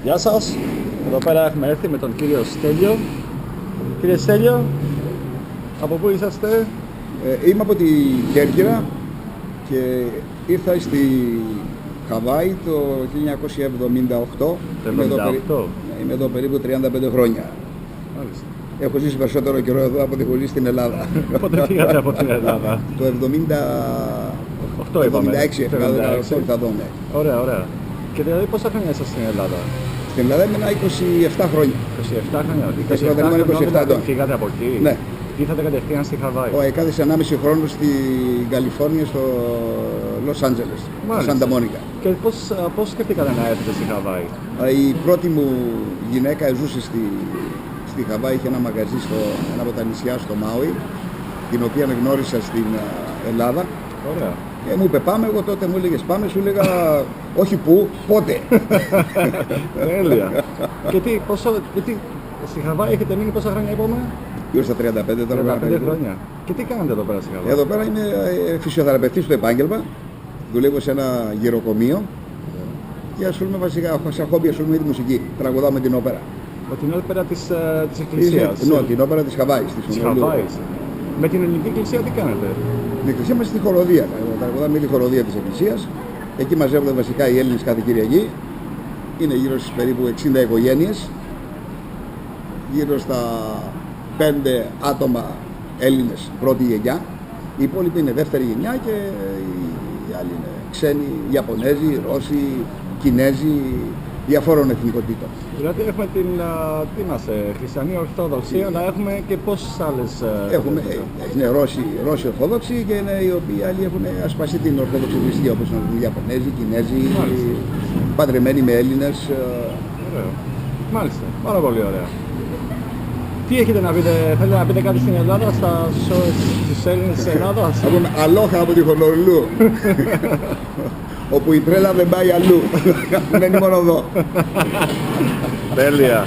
Γεια σας, εδώ πέρα έχουμε έρθει με τον κύριο Στέλιο. Κύριε Στέλιο, από πού είσαστε? Είμαι από τη Κέρκυρα και ήρθα στη Χαβάη το 1978. Είμαι εδώ περίπου 35 χρόνια. Μάλιστα. Έχω ζήσει περισσότερο καιρό εδώ από ό,τι έχω ζήσει στην Ελλάδα. Πότε πήγατε από την Ελλάδα? Το 76 ήρθα εδώ, ναι. Ωραία, ωραία. Και δηλαδή πόσα χρόνια είσαστε στην Ελλάδα? Στην Ελλάδα ήμουν 27 χρόνια. 27 χρόνια. 27 ετών. Φύγατε από εκεί? Ναι. Ήρθατε κατευθείαν στη Χαβάη? Έκαθισα 1,5 χρόνο στην Καλιφόρνια, στο Λος Άντζελες, Σάντα Μόνικα. Και πώς σκεφτήκατε να έρθετε στη Χαβάη? Η πρώτη μου γυναίκα ζούσε στη Χαβάη, είχε ένα μαγαζί ένα από τα νησιά στο Μάουι, την οποία γνώρισα στην Ελλάδα. Ωραία. Και μου είπε πάμε, εγώ τότε μου έλεγες πάμε, σου έλεγα όχι πού, πότε. Τέλεια. Και στη Χαβάη έχετε μείνει πόσα χρόνια είπαμε? Γύρω στα 35 τώρα. 35 χρόνια. Και τι κάνετε εδώ πέρα στη Χαβάη? Εδώ πέρα είμαι φυσιοθεραπευτής στο επάγγελμα. Δουλεύω σε ένα γυροκομείο και ασχολούμαι βασικά, σαν χόμπι ασχολούμαι με τη μουσική. Τραγουδάω με την όπερα. Με την όπερα της Εκκλησίας? Ναι, την όπερα της Χαβάης. Της Χαβάης. Με την ελληνική εκκλησία τι κάνετε? Την εκκλησία μας στη χοροδία. Τραγουδάμε με τη χοροδία της εκκλησίας. Εκεί μαζεύονται βασικά οι Έλληνες κάθε Κυριακή. Είναι γύρω στις περίπου 60 οικογένειες. Γύρω στα 5 άτομα Έλληνες πρώτη γενιά. Οι υπόλοιποι είναι δεύτερη γενιά και οι άλλοι είναι ξένοι, Ιαπωνέζοι, Ρώσοι, Κινέζοι, διαφόρων εθνικοτήτων. Δηλαδή έχουμε τι είμαστε, χριστιανή Ορθόδοξη, αλλά έχουμε και πόσες άλλες... Έχουμε Ρώσοι Ορθόδοξοι και είναι οι οποίοι άλλοι έχουν ασπαστεί την Ορθόδοξη θρησκεία, όπως είναι οι Ιαπωνέζοι, Κινέζοι, παντρεμένοι με Έλληνες. Ωραίο. Μάλιστα, πάρα πολύ ωραία. Τι έχετε να πείτε, θέλετε να πείτε κάτι στην Ελλάδα, στους Έλληνες της Ελλάδας? Θα πούμε αλόχα από τη Χονολουλού, όπου η τρέλα δεν πάει αλλού, μένει μόνο εδώ. Τέλεια.